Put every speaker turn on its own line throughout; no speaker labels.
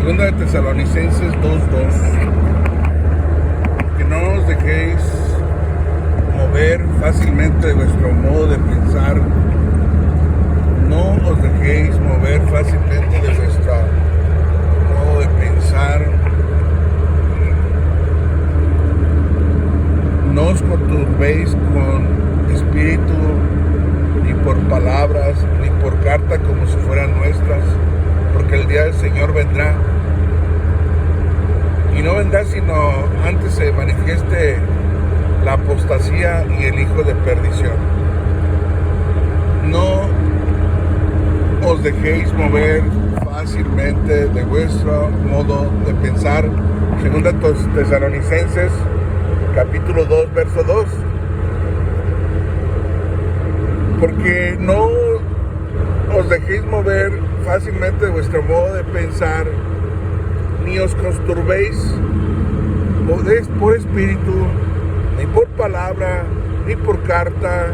Segunda de Tesalonicenses 2:2. Que no os dejéis mover fácilmente de vuestro modo de pensar. No os dejéis mover fácilmente de vuestro modo de pensar. No os conturbéis con espíritu, ni por palabras, ni por carta como si fueran nuestras, porque el día del Señor vendrá. Y no vendrá sino antes se manifieste la apostasía y el hijo de perdición. No os dejéis mover fácilmente de vuestro modo de pensar. Segunda Tesalonicenses capítulo 2, verso 2. Porque no os dejéis mover fácilmente de vuestro modo de pensar, ni os conturbéis por espíritu, ni por palabra, ni por carta,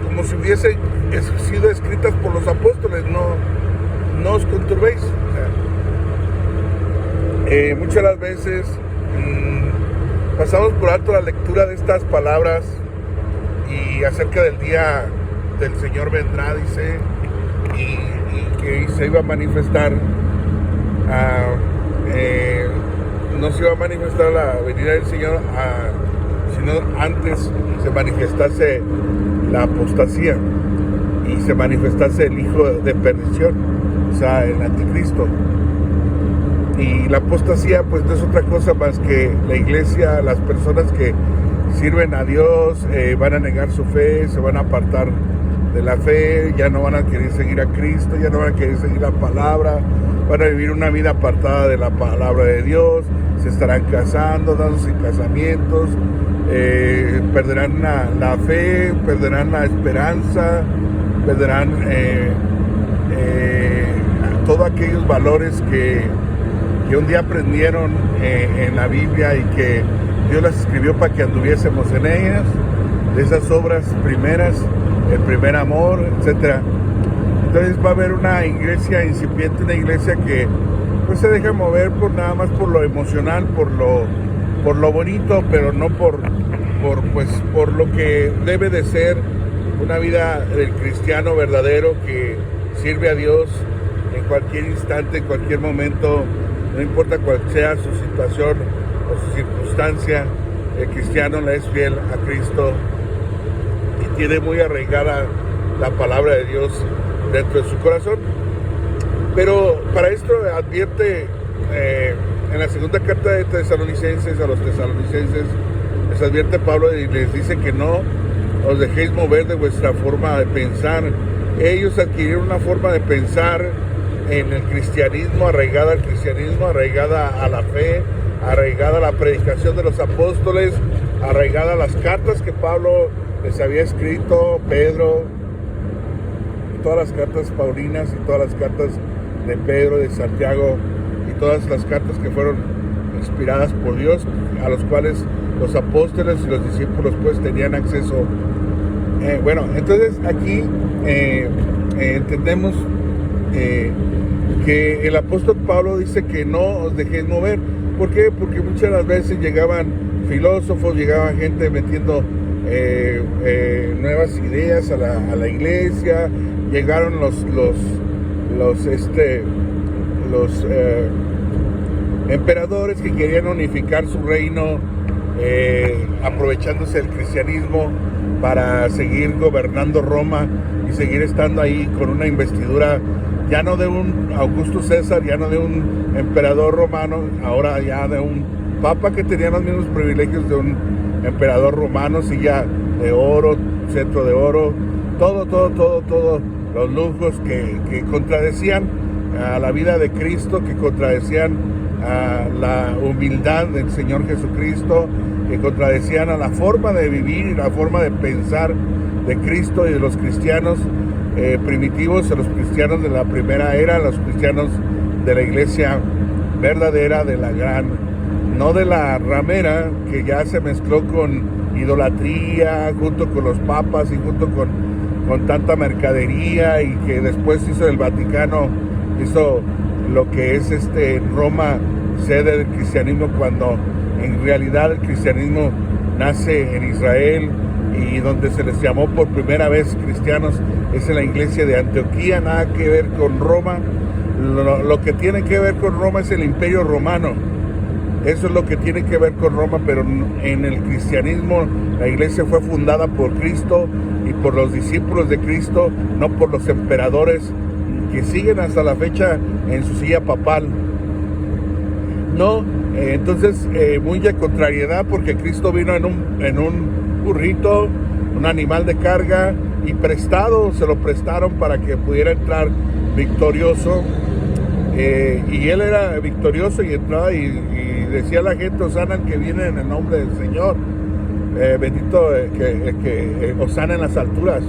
como si hubiesen sido escritas por los apóstoles. No os conturbéis. Muchas de las veces pasamos por alto la lectura de estas palabras y acerca del día del Señor vendrá, dice, y que se iba a manifestar, no se iba a manifestar la venida del Señor, sino antes se manifestase la apostasía y se manifestase el hijo de perdición, o sea, el anticristo. Y la apostasía pues no es otra cosa más que la iglesia, las personas que sirven a Dios, van a negar su fe, se van a apartar de la fe, ya no van a querer seguir a Cristo, ya no van a querer seguir la palabra, van a vivir una vida apartada de la palabra de Dios, se estarán casando, dándose casamientos, perderán la fe, perderán la esperanza, perderán todos aquellos valores que un día aprendieron en la Biblia y que Dios las escribió para que anduviésemos en ellas, de esas obras primeras, el primer amor, etc. Entonces va a haber una iglesia incipiente, una iglesia que pues se deja mover nada más por lo emocional, por lo bonito, pero no por lo que debe de ser una vida del cristiano verdadero que sirve a Dios en cualquier instante, en cualquier momento. No importa cuál sea su situación o su circunstancia, el cristiano le es fiel a Cristo y tiene muy arraigada la palabra de Dios dentro de su corazón. Pero para esto advierte en la segunda carta de Tesalonicenses, a los tesalonicenses, les advierte Pablo y les dice que no os dejéis mover de vuestra forma de pensar. Ellos adquirieron una forma de pensar en el cristianismo, arraigada al cristianismo, arraigada a la fe, arraigada a la predicación de los apóstoles, arraigada a las cartas que Pablo les había escrito, Pedro, todas las cartas paulinas y todas las cartas de Pedro, de Santiago y todas las cartas que fueron inspiradas por Dios, a los cuales los apóstoles y los discípulos pues tenían acceso. Entonces aquí entendemos que el apóstol Pablo dice que no os dejéis mover. ¿Por qué? Porque muchas de las veces llegaban filósofos, llegaban gente metiendo nuevas ideas a la iglesia, llegaron los emperadores que querían unificar su reino, aprovechándose del cristianismo para seguir gobernando Roma y seguir estando ahí con una investidura ya no de un Augusto César, ya no de un emperador romano, ahora ya de un papa que tenía los mismos privilegios de un emperador romano, silla de oro, cetro de oro, todos los lujos que contradecían a la vida de Cristo, que contradecían a la humildad del Señor Jesucristo, que contradecían a la forma de vivir y la forma de pensar de Cristo y de los cristianos primitivos, a los cristianos de la primera era, a los cristianos de la iglesia verdadera, de la gran, no de la ramera que ya se mezcló con idolatría junto con los papas y junto con tanta mercadería, y que después hizo el Vaticano, hizo lo que es Roma, sede del cristianismo, cuando en realidad el cristianismo nace en Israel, y donde se les llamó por primera vez cristianos es en la iglesia de Antioquía. Nada que ver con Roma. Lo que tiene que ver con Roma es el Imperio Romano. Eso es lo que tiene que ver con Roma, pero en el cristianismo la iglesia fue fundada por Cristo y por los discípulos de Cristo, no por los emperadores que siguen hasta la fecha en su silla papal. No, entonces mucha contrariedad, porque Cristo vino en un burrito, un animal de carga, y se lo prestaron para que pudiera entrar victorioso, y él era victorioso y entraba y decía a la gente: Hosana el que viene en el nombre del Señor, bendito que Hosana en las alturas.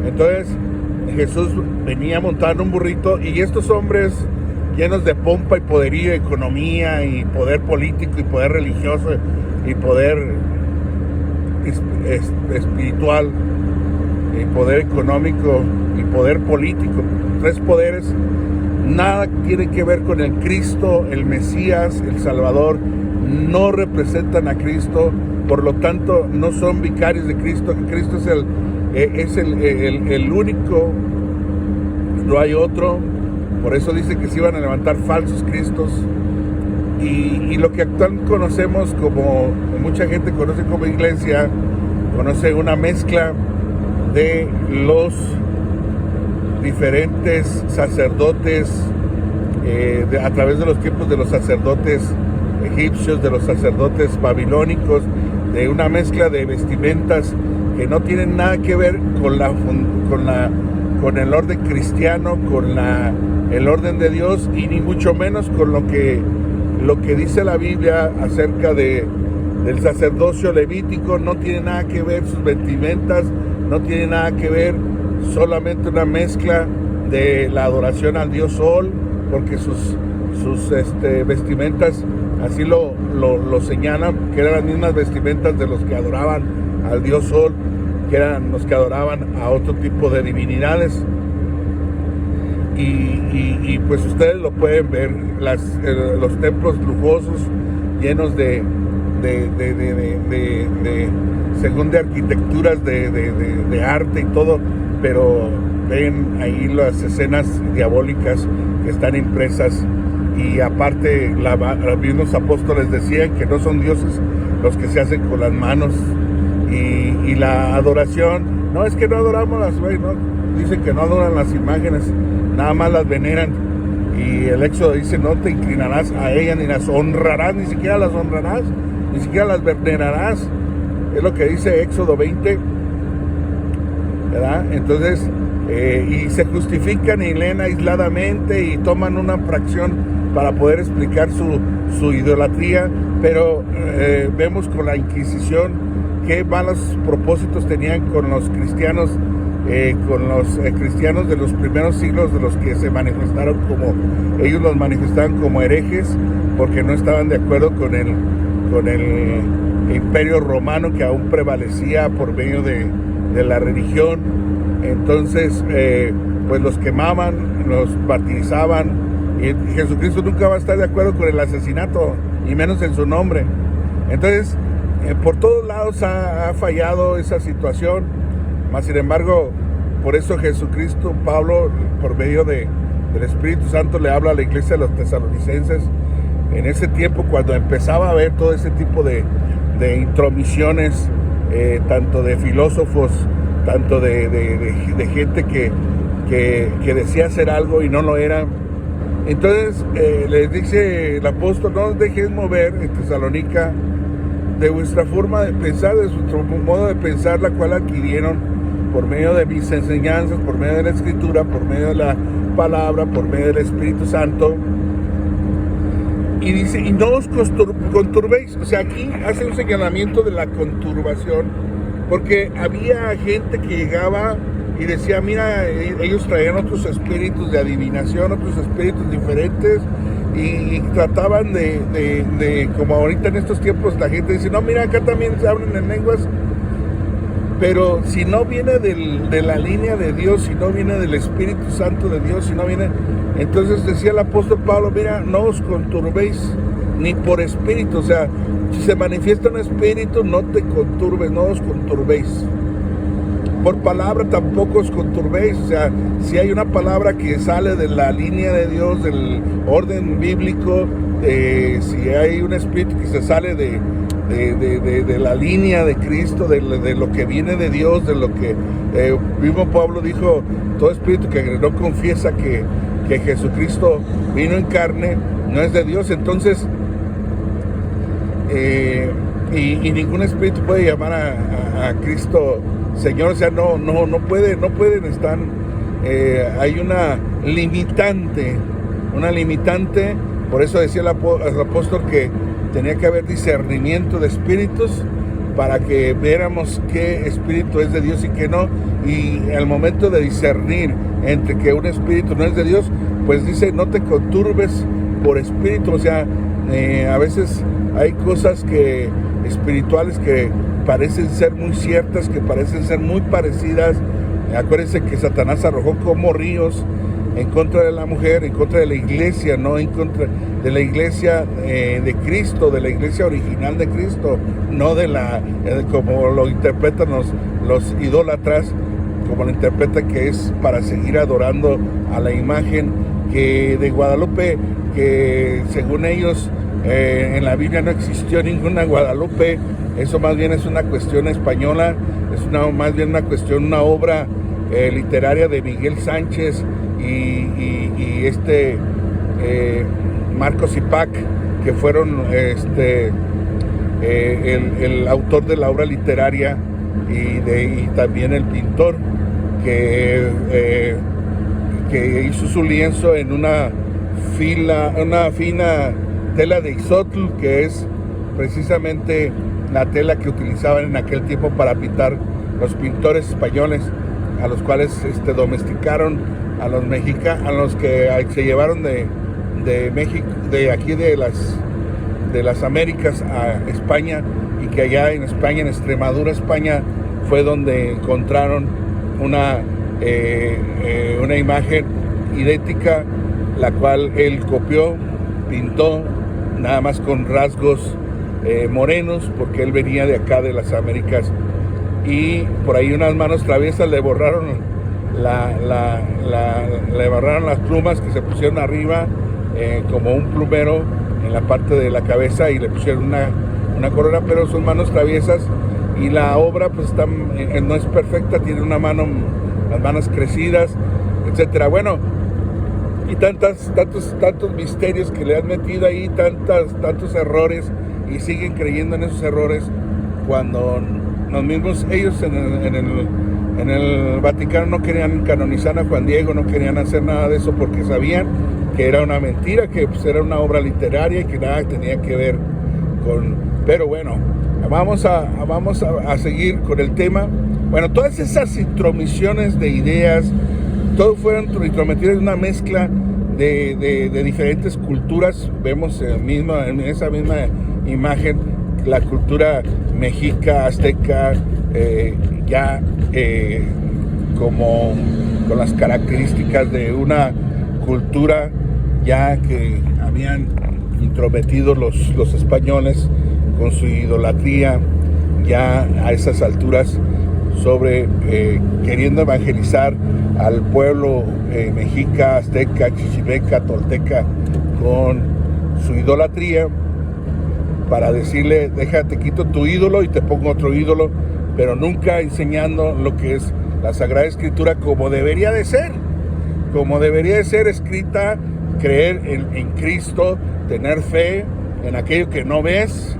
Entonces Jesús venía montado en un burrito, y estos hombres llenos de pompa y poderío, economía y poder político y poder religioso y poder espiritual y poder económico y poder político, 3 poderes, nada tiene que ver con el Cristo, el Mesías, el Salvador. No representan a Cristo, por lo tanto no son vicarios de Cristo. Cristo es el único, no hay otro. Por eso dice que se iban a levantar falsos cristos, y lo que actualmente conocemos como, mucha gente conoce como iglesia, conoce una mezcla de los diferentes sacerdotes, a través de los tiempos de los sacerdotes egipcios, de los sacerdotes babilónicos, de una mezcla de vestimentas que no tienen nada que ver con el orden cristiano, con el orden de Dios, y ni mucho menos con lo que dice la Biblia acerca del sacerdocio levítico. No tiene nada que ver sus vestimentas, no tiene nada que ver, solamente una mezcla de la adoración al dios Sol, porque sus vestimentas así lo señalan, que eran las mismas vestimentas de los que adoraban al dios Sol, que eran los que adoraban a otro tipo de divinidades. Y pues ustedes lo pueden ver, los templos lujosos, llenos de según de arquitecturas de arte y todo, pero ven ahí las escenas diabólicas que están impresas. Y aparte los mismos apóstoles decían que no son dioses los que se hacen con las manos. Y la adoración, no es que no adoramos las no, dicen que no adoran las imágenes, nada más las veneran. Y el Éxodo dice: no te inclinarás a ellas, ni las honrarás, ni siquiera las honrarás, ni siquiera las venerarás. Es lo que dice Éxodo 20, ¿verdad? Entonces, y se justifican y leen aisladamente y toman una fracción para poder explicar su idolatría, pero vemos con la Inquisición qué malos propósitos tenían con los cristianos, cristianos de los primeros siglos, de los que se manifestaron como, ellos los manifestaban como herejes, porque no estaban de acuerdo con el Imperio Romano, que aún prevalecía por medio de la religión. Entonces pues los quemaban, los martirizaban, y Jesucristo nunca va a estar de acuerdo con el asesinato, y menos en su nombre. Entonces por todos lados ha fallado esa situación. Mas sin embargo, por eso Jesucristo, Pablo, por medio del Espíritu Santo, le habla a la iglesia de los tesalonicenses en ese tiempo, cuando empezaba a haber todo ese tipo de intromisiones, tanto de filósofos, tanto de gente que decía hacer algo y no lo era. Entonces les dice el apóstol: no os dejéis mover en Tesalónica de vuestra forma de pensar, de vuestro modo de pensar, la cual adquirieron por medio de mis enseñanzas, por medio de la Escritura, por medio de la palabra, por medio del Espíritu Santo. Y dice: y no os conturbéis. O sea, aquí hace un señalamiento de la conturbación, porque había gente que llegaba y decía: mira, ellos traían otros espíritus de adivinación, otros espíritus diferentes, y trataban de como ahorita en estos tiempos la gente dice: no, mira, acá también se hablan en lenguas. Pero si no viene de la línea de Dios, si no viene del Espíritu Santo de Dios, si no viene... Entonces decía el apóstol Pablo, mira, no os conturbéis ni por espíritu. O sea, si se manifiesta un espíritu, no te conturbes, no os conturbéis. Por palabra tampoco os conturbéis. O sea, si hay una palabra que sale de la línea de Dios, del orden bíblico, si hay un espíritu que se sale de la línea de Cristo, de lo que viene de Dios, de lo que mismo Pablo dijo, todo espíritu que no confiesa que Jesucristo vino en carne, no es de Dios. Entonces, y ningún espíritu puede llamar a Cristo Señor. O sea, no pueden estar, hay una limitante, por eso decía el apóstol que tenía que haber discernimiento de espíritus para que viéramos qué espíritu es de Dios y qué no. Y al momento de discernir entre que un espíritu no es de Dios, pues dice, no te conturbes por espíritu. O sea, a veces hay cosas espirituales que parecen ser muy ciertas, que parecen ser muy parecidas. Acuérdense que Satanás arrojó como ríos en contra de la mujer, en contra de la iglesia, no en contra de la iglesia de Cristo, de la iglesia original de Cristo, no de como lo interpretan los idólatras, como lo interpretan, que es para seguir adorando a la imagen que de Guadalupe, que según ellos en la Biblia no existió ninguna Guadalupe. Eso más bien es una cuestión española, más bien una obra literaria de Miguel Sánchez y Marcos Zipac, que fueron el autor de la obra literaria y también el pintor que hizo su lienzo en una fina tela de ixotl, que es precisamente la tela que utilizaban en aquel tiempo para pintar los pintores españoles, a los cuales domesticaron a los que se llevaron de México, de aquí de las Américas a España, y que allá en España, en Extremadura, España, fue donde encontraron una imagen idéntica, la cual él copió, pintó, nada más con rasgos morenos, porque él venía de acá de las Américas, y por ahí unas manos traviesas le borraron le borraron las plumas que se pusieron arriba, como un plumero en la parte de la cabeza, y le pusieron una corona, pero son manos traviesas, y la obra pues no es perfecta, tiene las manos crecidas, etcétera. Bueno, y tantos misterios que le han metido ahí, tantos errores, y siguen creyendo en esos errores, cuando los mismos ellos en el Vaticano no querían canonizar a Juan Diego, no querían hacer nada de eso, porque sabían que era una mentira, que pues era una obra literaria y que nada tenía que ver con... Pero bueno, vamos a seguir con el tema. Bueno, todas esas intromisiones de ideas, todo fueron intrometidas en una mezcla de diferentes culturas. Vemos en esa misma imagen la cultura mexica, azteca, como con las características de una cultura ya que habían intrometido los españoles con su idolatría, ya a esas alturas, queriendo evangelizar al pueblo mexica, azteca, chichimeca, tolteca, con su idolatría, para decirle, déjate, quito tu ídolo y te pongo otro ídolo, pero nunca enseñando lo que es la Sagrada Escritura como debería de ser escrita, creer en Cristo, tener fe en aquello que no ves,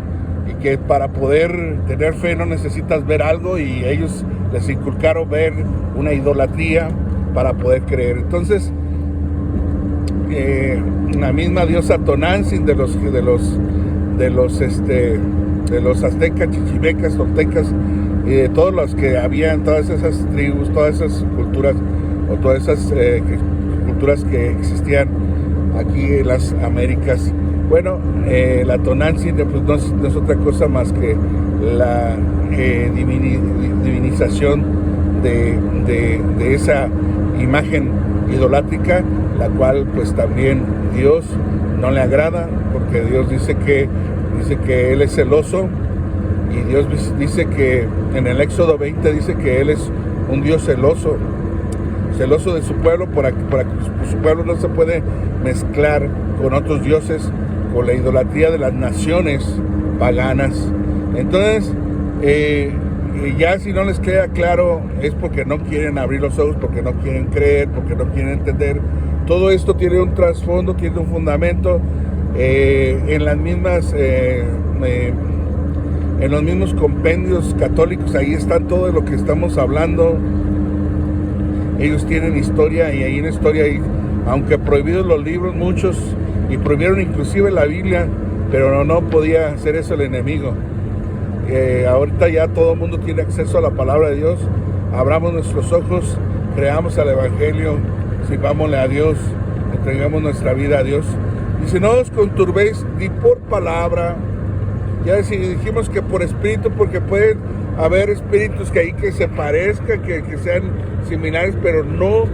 y que para poder tener fe no necesitas ver algo, y ellos les inculcaron ver una idolatría para poder creer. Entonces, la misma diosa Tonantzin de los aztecas, chichimecas, toltecas, y de todos los que habían, todas esas tribus, todas esas culturas, o todas esas culturas que existían aquí en las Américas. Bueno, la Tonantzin pues no es otra cosa más que la divinización de esa imagen idolátrica, la cual pues también Dios no le agrada, porque Dios dice que Él es celoso, y Dios dice que en el Éxodo 20 dice que Él es un Dios celoso de su pueblo, para que su pueblo no se puede mezclar con otros dioses, con la idolatría de las naciones paganas. Entonces, ya si no les queda claro, es porque no quieren abrir los ojos, porque no quieren creer, porque no quieren entender. Todo esto tiene un trasfondo, tiene un fundamento en las mismas en los mismos compendios católicos. Ahí está todo lo que estamos hablando. Ellos tienen historia, y ahí en historia, aunque prohibidos los libros muchos, y prohibieron inclusive la Biblia, pero no podía hacer eso el enemigo. Ahorita ya todo el mundo tiene acceso a la palabra de Dios. Abramos nuestros ojos, creamos al Evangelio, sirvámosle a Dios, entregamos nuestra vida a Dios. Y si no os conturbéis ni por palabra, ya si dijimos que por espíritu, porque pueden haber espíritus que ahí que se parezcan, que sean similares, pero no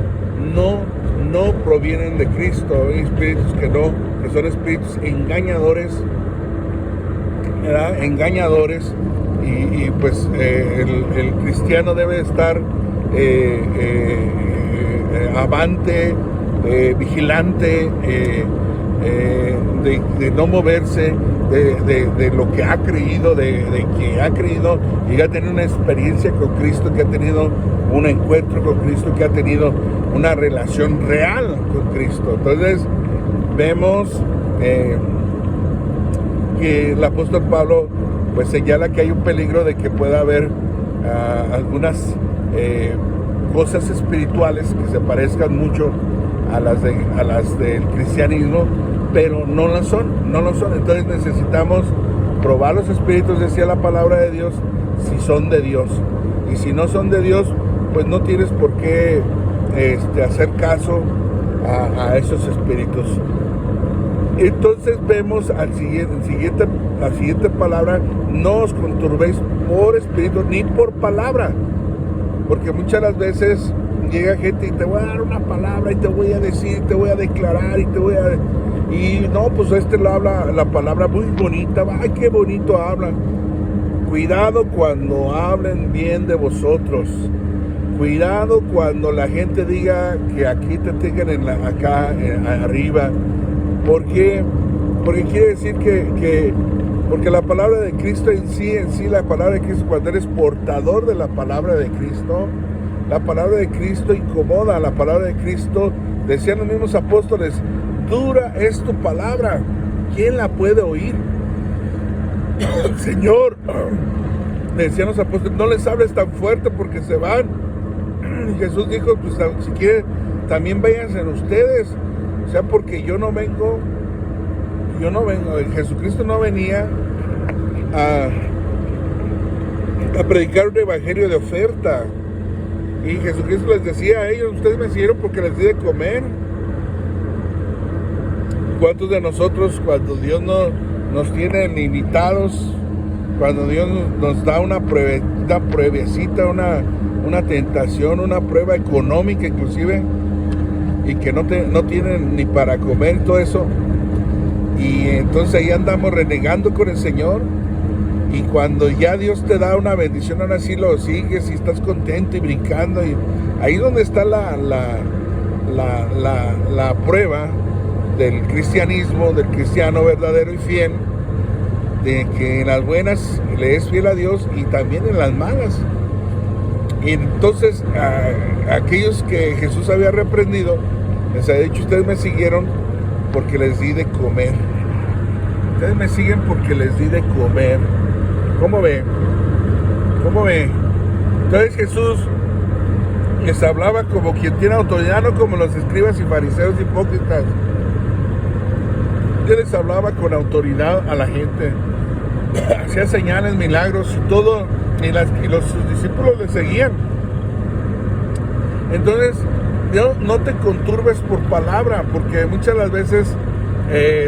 provienen de Cristo. Hay espíritus que son espíritus engañadores, ¿verdad? Engañadores, y pues el cristiano debe estar avante, vigilante, de no moverse de lo que ha creído, de que ha creído y ha tenido una experiencia con Cristo, que ha tenido un encuentro con Cristo, que ha tenido una relación real con Cristo. Entonces vemos que el apóstol Pablo pues señala que hay un peligro de que pueda haber algunas cosas espirituales que se parezcan mucho a las del cristianismo, pero no lo son. Entonces necesitamos probar los espíritus, decía la palabra de Dios, si son de Dios. Y si no son de Dios, pues no tienes por qué hacer caso a esos espíritus. Entonces vemos la siguiente palabra: no os conturbéis por espíritu ni por palabra. Porque muchas las veces llega gente y te voy a dar una palabra y te voy a decir, te voy a declarar y no, pues lo habla la palabra muy bonita, ay, qué bonito habla. Cuidado cuando hablen bien de vosotros. Cuidado cuando la gente diga que aquí te tengan acá arriba. ¿Por qué? Porque quiere decir porque la palabra de Cristo en sí, la palabra de Cristo, cuando eres portador de la palabra de Cristo, la palabra de Cristo incomoda. La palabra de Cristo, decían los mismos apóstoles, dura es tu palabra, ¿quién la puede oír? Señor, decían los apóstoles, no les hables tan fuerte porque se van. Y Jesús dijo, pues si quieren, también váyanse ustedes. O sea, porque yo no vengo, Jesucristo no venía a predicar un evangelio de oferta. Y Jesucristo les decía a ellos, ustedes me siguieron porque les di de comer. ¿Cuántos de nosotros, cuando Dios nos tiene limitados, cuando Dios nos da una pruebecita, una tentación, una prueba económica inclusive, y que no tienen ni para comer, todo eso, y entonces ahí andamos renegando con el Señor? Y cuando ya Dios te da una bendición, ahora sí lo sigues y estás contento y brincando, y ahí donde está la prueba del cristianismo, del cristiano verdadero y fiel, de que en las buenas le es fiel a Dios y también en las malas. Y entonces aquellos que Jesús había reprendido, les había dicho, ustedes me siguieron porque les di de comer. Ustedes me siguen porque les di de comer. ¿Cómo ve? Entonces Jesús les hablaba como quien tiene autoridad, no como los escribas y fariseos hipócritas. Él les hablaba con autoridad a la gente, hacía señales, milagros y todo, y sus discípulos le seguían. Entonces, no te conturbes por palabra, porque muchas las veces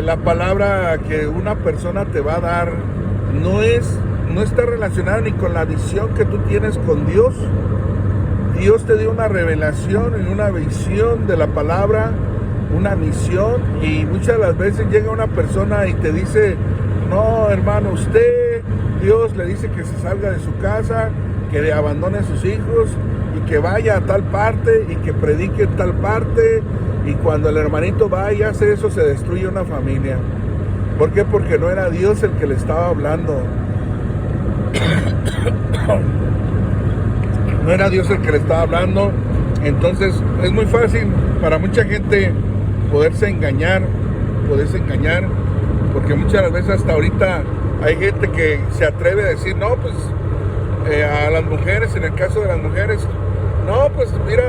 la palabra que una persona te va a dar no es no está relacionado ni con la visión que tú tienes con Dios. Dios te dio una revelación y una visión de la palabra, una misión, y muchas de las veces llega una persona y te dice: no, hermano, usted, Dios le dice que se salga de su casa, que abandone a sus hijos y que vaya a tal parte y que predique en tal parte, y cuando el hermanito va y hace eso, se destruye una familia. ¿Por qué? Porque no era Dios el que le estaba hablando. No era Dios el que le estaba hablando. Entonces es muy fácil para mucha gente poderse engañar, porque muchas de las veces hasta ahorita hay gente que se atreve a decir: no, pues a las mujeres, en el caso de las mujeres, no, pues mira,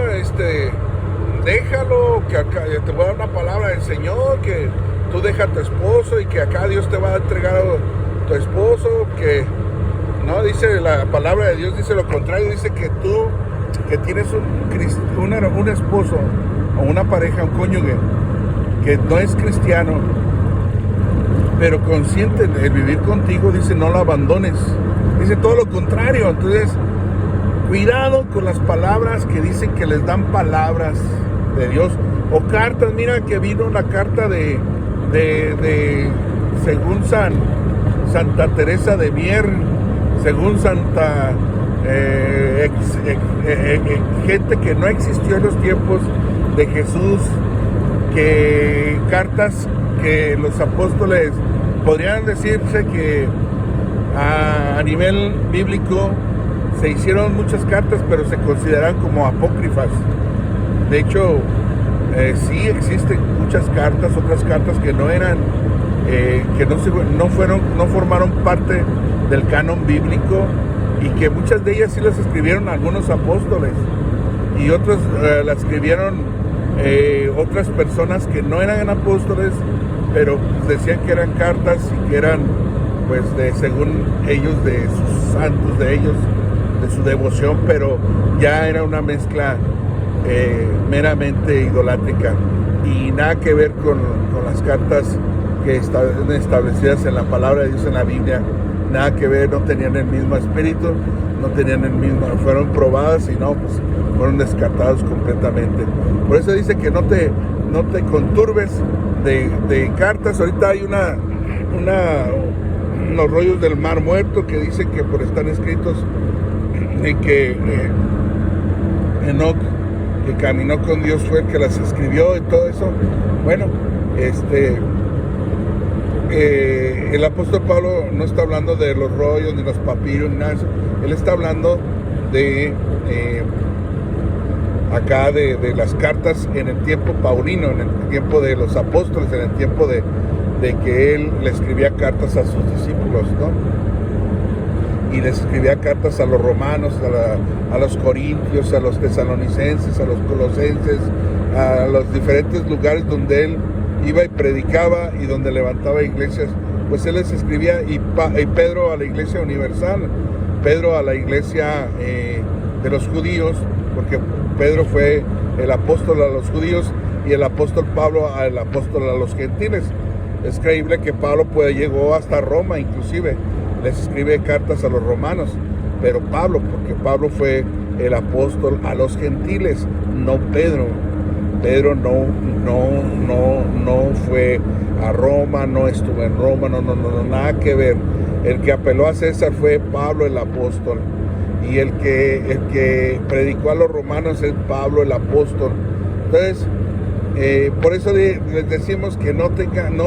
déjalo, que acá te voy a dar una palabra del Señor, que tú deja a tu esposo y que acá Dios te va a entregar a tu esposo, que no, dice la palabra de Dios, dice lo contrario, dice que tú, que tienes un esposo o una pareja, un cónyuge, que no es cristiano, pero consciente de vivir contigo, dice: no lo abandones. Dice todo lo contrario. Entonces, cuidado con las palabras que dicen que les dan palabras de Dios, o cartas. Mira que vino una carta de según Santa Teresa de Mier, según Santa gente que no existió en los tiempos de Jesús, que cartas que los apóstoles podrían decirse que a nivel bíblico se hicieron muchas cartas, pero se consideran como apócrifas. De hecho, sí existen muchas cartas, otras cartas que no eran, que no formaron parte del canon bíblico, y que muchas de ellas sí las escribieron algunos apóstoles, y otras las escribieron otras personas que no eran apóstoles, pero decían que eran cartas y que eran, pues, según ellos, de sus santos, de ellos, de su devoción, pero ya era una mezcla meramente idolátrica, y nada que ver con las cartas que están establecidas en la palabra de Dios, en la Biblia. Nada que ver, no tenían el mismo espíritu, no tenían el mismo, fueron probadas y no, pues fueron descartados completamente. Por eso dice que no te conturbes de cartas. Ahorita hay unos rollos del Mar Muerto que dicen que están escritos de que Enoc, que caminó con Dios, fue el que las escribió y todo eso. Bueno, el apóstol Pablo no está hablando de los rollos, ni los papiros, ni nada de eso. Él está hablando de acá de las cartas en el tiempo paulino, en el tiempo de los apóstoles, en el tiempo de que él le escribía cartas a sus discípulos, ¿no? Y les escribía cartas a los romanos, a los corintios, a los tesalonicenses, a los colosenses, a los diferentes lugares donde él iba y predicaba y donde levantaba iglesias. Pues él les escribía, y Pedro a la iglesia universal, Pedro a la iglesia de los judíos, porque Pedro fue el apóstol a los judíos y el apóstol Pablo el apóstol a los gentiles. Es creíble que Pablo llegó hasta Roma, inclusive les escribe cartas a los romanos, pero porque Pablo fue el apóstol a los gentiles, no Pedro. Pedro no fue a Roma, no estuvo en Roma, no, nada que ver. El que apeló a César fue Pablo el apóstol, y el que predicó a los romanos es Pablo el apóstol. Entonces, por eso les decimos que no